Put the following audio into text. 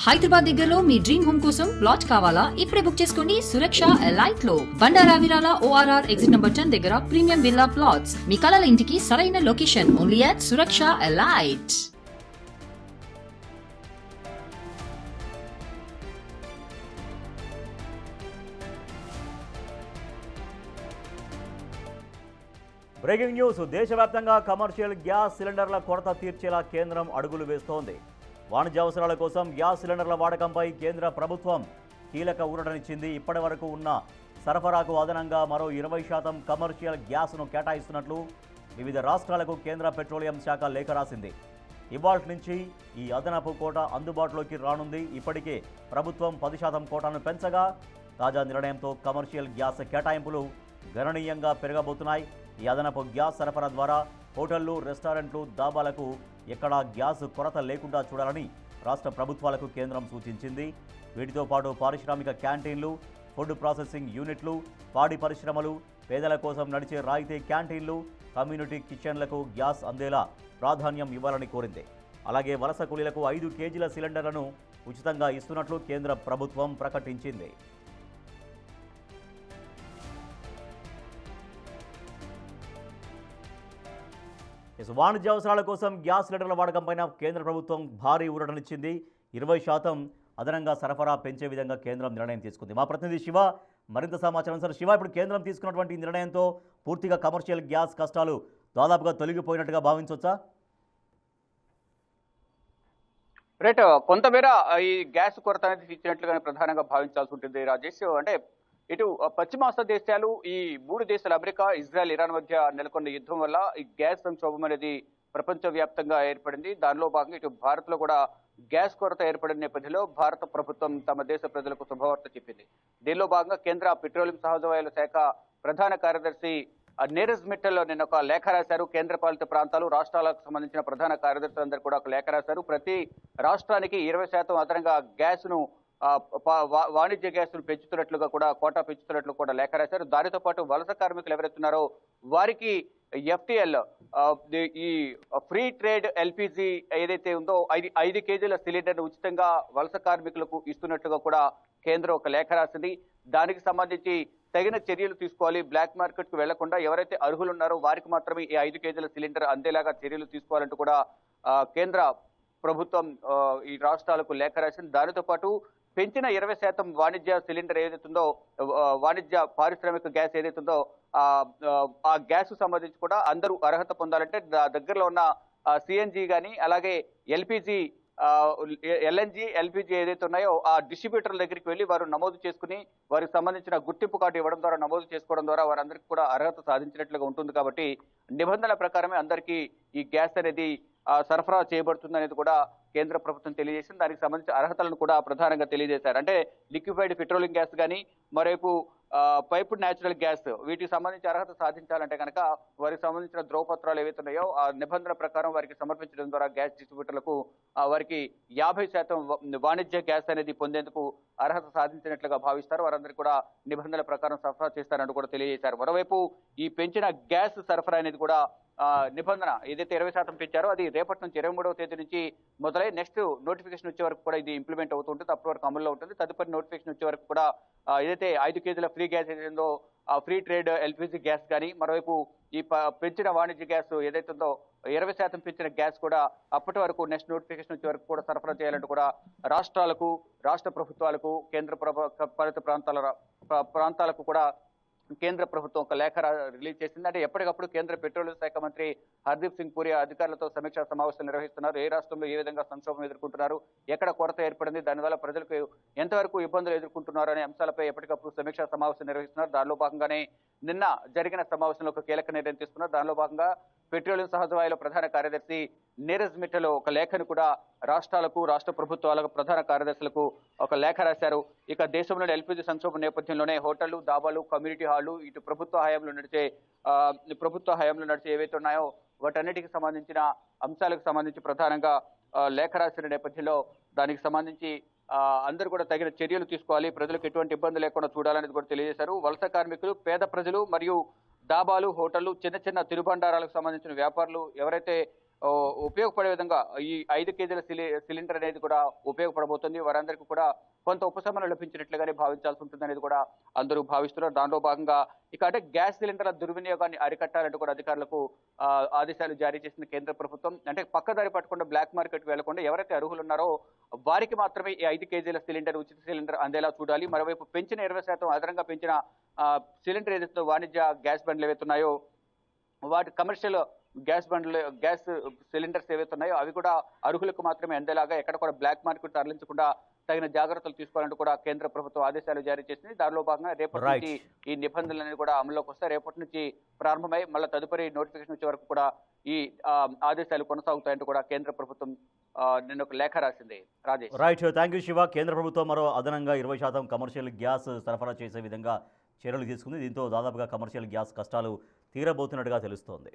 హైదరాబాద్ దగ్గరలో మీ dream home కోసం plot కావాలా? ఇప్పుడే బుక్ చేసుకోండి సురక్ష ఎలైట్ లో. బండారా విరాల ORR ఎగ్జిట్ నంబర్ 10 దగ్గర ప్రీమియం విల్లా ప్లాట్స్. మీ కలల ఇంటికి సరైన location only at Suraksha elite. Breaking news. దేశవ్యాప్తంగా కమర్షియల్ గ్యాస్ సిలిండర్ల కొరత తీర్చేలా కేంద్రం అడుగులు వేస్తోంది. వాణిజ్య అవసరాల కోసం గ్యాస్ సిలిండర్ల వాడకంపై కేంద్ర ప్రభుత్వం కీలక ఊరటనిచ్చింది. ఇప్పటి వరకు ఉన్న సరఫరాకు అదనంగా మరో 20% కమర్షియల్ గ్యాస్ను కేటాయిస్తున్నట్లు వివిధ రాష్ట్రాలకు కేంద్ర పెట్రోలియం శాఖ లేఖ రాసింది. ఇవాల్టి నుంచి ఈ అదనపు కోట అందుబాటులోకి రానుంది. ఇప్పటికే ప్రభుత్వం 10% కోటాను పెంచగా తాజా నిర్ణయంతో కమర్షియల్ గ్యాస్ కేటాయింపులు గణనీయంగా పెరగబోతున్నాయి. ఈ అదనపు గ్యాస్ సరఫరా ద్వారా హోటళ్లు, రెస్టారెంట్లు, దాబాలకు ఎక్కడా గ్యాస్ కొరత లేకుండా చూడాలని రాష్ట్ర ప్రభుత్వాలకు కేంద్రం సూచించింది. వీటితో పాటు పారిశ్రామిక క్యాంటీన్లు, ఫుడ్ ప్రాసెసింగ్ యూనిట్లు, పాడి పరిశ్రమలు, పేదల కోసం నడిచే రాయితీ క్యాంటీన్లు, కమ్యూనిటీ కిచెన్లకు గ్యాస్ అందేలా ప్రాధాన్యం ఇవ్వాలని కోరింది. అలాగే వలస కూలీలకు 5 కేజీల సిలిండర్లను ఉచితంగా ఇస్తున్నట్లు కేంద్ర ప్రభుత్వం ప్రకటించింది. వాణిజ్య అవసరాల కోసం గ్యాస్ సిలిండర్ల వాడకంపై కేంద్ర ప్రభుత్వం భారీ ఊరటనిచ్చింది. 20% అదనంగా సరఫరా పెంచే విధంగా కేంద్రం నిర్ణయం తీసుకుంది. మా ప్రతినిధి శివ మరింత సమాచారం. సార్ శివ, ఇప్పుడు కేంద్రం తీసుకున్నటువంటి నిర్ణయంతో పూర్తిగా కమర్షియల్ గ్యాస్ కష్టాలు దాదాపుగా తొలగిపోయినట్టుగా భావించవచ్చా? రైట్, కొంతమేర ఈ గ్యాస్ కొరత అనేది తీర్చినట్లుగానే ప్రధానంగా భావించాల్సి ఉంటుంది రాజేష్. అంటే ఇటు పశ్చిమాసియా దేశాలు, ఈ 3 దేశాలు అమెరికా, ఇజ్రాయెల్, ఇరాన్ మధ్య నెలకొన్న యుద్ధం వల్ల ఈ గ్యాస్ సంక్షోభం అనేది ప్రపంచవ్యాప్తంగా ఏర్పడింది. దానిలో భాగంగా ఇటు భారత్ లో కూడా గ్యాస్ కొరత ఏర్పడిన నేపథ్యంలో భారత ప్రభుత్వం తమ దేశ ప్రజలకు శుభవార్త చెప్పింది. దీనిలో భాగంగా కేంద్ర పెట్రోలియం సహజవాయువుల శాఖ ప్రధాన కార్యదర్శి నీరజ్ మిట్టల్ నిన్న ఒక లేఖ రాశారు. కేంద్ర పాలిత ప్రాంతాలు, రాష్ట్రాలకు సంబంధించిన ప్రధాన కార్యదర్శులందరూ కూడా ఒక లేఖ రాశారు. ప్రతి రాష్ట్రానికి 20% అదనంగా గ్యాస్ ను వాణిజ్య గ్యాసులు పెంచుతున్నట్లుగా కూడా, కోటా పెంచుతున్నట్లు కూడా లేఖ రాశారు. దానితో పాటు వలస కార్మికులు ఎవరైతున్నారో వారికి FTL, ఈ ఫ్రీ ట్రేడ్ LPG ఏదైతే ఉందో 5 కేజీల సిలిండర్ ఉచితంగా వలస కార్మికులకు ఇస్తున్నట్లుగా కూడా కేంద్రం ఒక లేఖ రాసింది. దానికి సంబంధించి తగిన చర్యలు తీసుకోవాలి. బ్లాక్ మార్కెట్ కు వెళ్లకుండా ఎవరైతే అర్హులు ఉన్నారో వారికి మాత్రమే ఈ 5 కేజీల సిలిండర్ అందేలాగా చర్యలు తీసుకోవాలంటూ కూడా కేంద్ర ప్రభుత్వం ఈ రాష్ట్రాలకు లేఖ రాసింది. దానితో పాటు పెంచిన 20% వాణిజ్య సిలిండర్ ఏదైతుందో, వాణిజ్య పారిశ్రామిక గ్యాస్ ఏదైతుందో ఆ గ్యాస్ సంబంధించి కూడా అందరూ అర్హత పొందాలంటే దగ్గరలో ఉన్న CNG కానీ, అలాగే LNG, LPG ఏదైతే ఉన్నాయో ఆ డిస్ట్రిబ్యూటర్ల దగ్గరికి వెళ్ళి వారు నమోదు చేసుకుని వారికి సంబంధించిన గుర్తింపు కార్డు ఇవ్వడం ద్వారా, నమోదు చేసుకోవడం ద్వారా వారందరికీ కూడా అర్హత సాధించినట్లుగా ఉంటుంది. కాబట్టి నిబంధనల ప్రకారమే అందరికీ ఈ గ్యాస్ అనేది సరఫరా చేయబడుతుంది అనేది కూడా కేంద్ర ప్రభుత్వం తెలియజేసింది. దానికి సంబంధించిన అర్హతలను కూడా ప్రధానంగా తెలియజేశారు. అంటే లిక్విఫైడ్ పెట్రోలియం గ్యాస్ కానీ, మరోవైపు పైప్డ్ న్యాచురల్ గ్యాస్, వీటికి సంబంధించి అర్హత సాధించాలంటే కనుక వారికి సంబంధించిన ధ్రువపత్రాలు ఏవైతే ఉన్నాయో ఆ నిబంధనల ప్రకారం వారికి సమర్పించడం ద్వారా గ్యాస్ డిస్ట్రిబ్యూటర్లకు వారికి 50% వాణిజ్య గ్యాస్ అనేది పొందేందుకు అర్హత సాధించినట్లుగా భావిస్తారు. వారందరికీ కూడా నిబంధనల ప్రకారం సరఫరా చేస్తారంటూ కూడా తెలియజేశారు. మరోవైపు ఈ పెంచిన గ్యాస్ సరఫరా అనేది కూడా నిబంధన ఏదైతే 20% పెంచారో అది రేపటి నుంచి 23వ తేదీ నుంచి మొదలై నెక్స్ట్ నోటిఫికేషన్ వచ్చే వరకు కూడా ఇది ఇంప్లిమెంట్ అవుతుంటుంది. అప్పటి వరకు అమల్లో ఉంటుంది. తదుపరి నోటిఫికేషన్ వచ్చే వరకు కూడా ఏదైతే 5 కేజీల ఫ్రీ గ్యాస్ ఏదైతుందో ఆ ఫ్రీ ట్రేడ్ LPG గ్యాస్ కానీ, మరోవైపు ఈ పెంచిన వాణిజ్య గ్యాస్ ఏదైతుందో 20% పెంచిన గ్యాస్ కూడా అప్పటి వరకు నెక్స్ట్ నోటిఫికేషన్ వచ్చే వరకు కూడా సరఫరా చేయాలంటూ కూడా రాష్ట్రాలకు, రాష్ట్ర ప్రభుత్వాలకు, కేంద్ర పాలిత ప్రాంతాలకు కూడా కేంద్ర ప్రభుత్వం ఒక లేఖ రిలీజ్ చేసింది. అంటే ఎప్పటికప్పుడు కేంద్ర పెట్రోలియం శాఖ మంత్రి హర్దీప్ సింగ్ పూరి అధికారులతో సమీక్షా సమావేశాలు నిర్వహిస్తున్నారు. ఏ రాష్ట్రంలో ఏ విధంగా సంక్షోభం ఎదుర్కొంటున్నారు, ఎక్కడ కొరత ఏర్పడింది, దానివల్ల ప్రజలకు ఎంతవరకు ఇబ్బందులు ఎదుర్కొంటున్నారు అనే అంశాలపై ఎప్పటికప్పుడు సమీక్షా సమావేశం నిర్వహిస్తున్నారు. దానిలో భాగంగానే నిన్న జరిగిన సమావేశంలో ఒక కీలక నిర్ణయం తీసుకున్నారు. దానిలో భాగంగా పెట్రోలియం సహజవాయువుల ప్రధాన కార్యదర్శి నీరజ్ మిట్టల్ ఒక లేఖను కూడా రాష్ట్రాలకు, రాష్ట్ర ప్రభుత్వాలకు, ప్రధాన కార్యదర్శులకు ఒక లేఖ రాశారు. ఇక దేశంలోని LPG సంక్షోభం నేపథ్యంలోనే హోటళ్లు, దాబాలు, కమ్యూనిటీ హాళ్లు, ఇటు ప్రభుత్వ హయాంలో నడిచే ఏవైతే ఉన్నాయో వాటన్నిటికి సంబంధించిన అంశాలకు సంబంధించి ప్రధానంగా లేఖ రాసిన నేపథ్యంలో దానికి సంబంధించి అందరూ కూడా తగిన చర్యలు తీసుకోవాలి, ప్రజలకు ఎటువంటి ఇబ్బంది లేకుండా చూడాలనేది కూడా తెలియజేశారు. వలస కార్మికులు, పేద ప్రజలు మరియు దాబాలు, హోటళ్లు, చిన్న చిన్న తినుబండారాలకు సంబంధించిన వ్యాపారులు ఎవరైతే ఉపయోగపడే విధంగా ఈ 5 కేజీల సిలిండర్ అనేది కూడా ఉపయోగపడబోతుంది. వారందరికీ కూడా కొంత ఉపశమనం లభించినట్లుగానే భావించాల్సి ఉంటుంది అనేది కూడా అందరూ భావిస్తున్నారు. దానిలో భాగంగా ఇక అంటే గ్యాస్ సిలిండర్ల దుర్వినియోగాన్ని అరికట్టాలంటూ కూడా అధికారులకు ఆదేశాలు జారీ చేసిన కేంద్ర ప్రభుత్వం. అంటే పక్కదారి పట్టకుండా బ్లాక్ మార్కెట్ వెళ్లకుండా ఎవరైతే అర్హులు ఉన్నారో వారికి మాత్రమే ఈ 5 కేజీల సిలిండర్ ఉచిత సిలిండర్ అందేలా చూడాలి. మరోవైపు పెంచిన 20% అదనంగా పెంచిన సిలిండర్ ఏదైతే వాణిజ్య గ్యాస్ బండ్లు ఏవైతున్నాయో వాటి కమర్షియల్ గ్యాస్ సిలిండర్స్ ఏవైతే ఉన్నాయో అవి కూడా అర్హులకు మాత్రమే అందేలాగా ఎక్కడ కూడా బ్లాక్ మార్కెట్ తరలించకుండా తగిన జాగ్రత్తలు తీసుకోవాలంటూ కూడా కేంద్ర ప్రభుత్వం ఆదేశాలు జారీ చేసింది. దానిలో భాగంగా రేపటి నుంచి ఈ నిబంధనలన్నీ కూడా అమల్లోకి వస్తాయి. రేపటి నుంచి ప్రారంభమై మళ్ళీ తదుపరి నోటిఫికేషన్ వచ్చే వరకు కూడా ఈ ఆదేశాలు కొనసాగుతాయంటూ కూడా కేంద్ర ప్రభుత్వం నిన్న ఒక లేఖ రాసింది. Rajesh. Right, thank you Shiva. కేంద్ర ప్రభుత్వం మరో అదనంగా 20% కమర్షియల్ గ్యాస్ సరఫరా చేసే విధంగా చర్యలు తీసుకుంది. దీంతో దాదాపుగా కమర్షియల్ గ్యాస్ కష్టాలు తీరబోతున్నట్టుగా తెలుస్తోంది.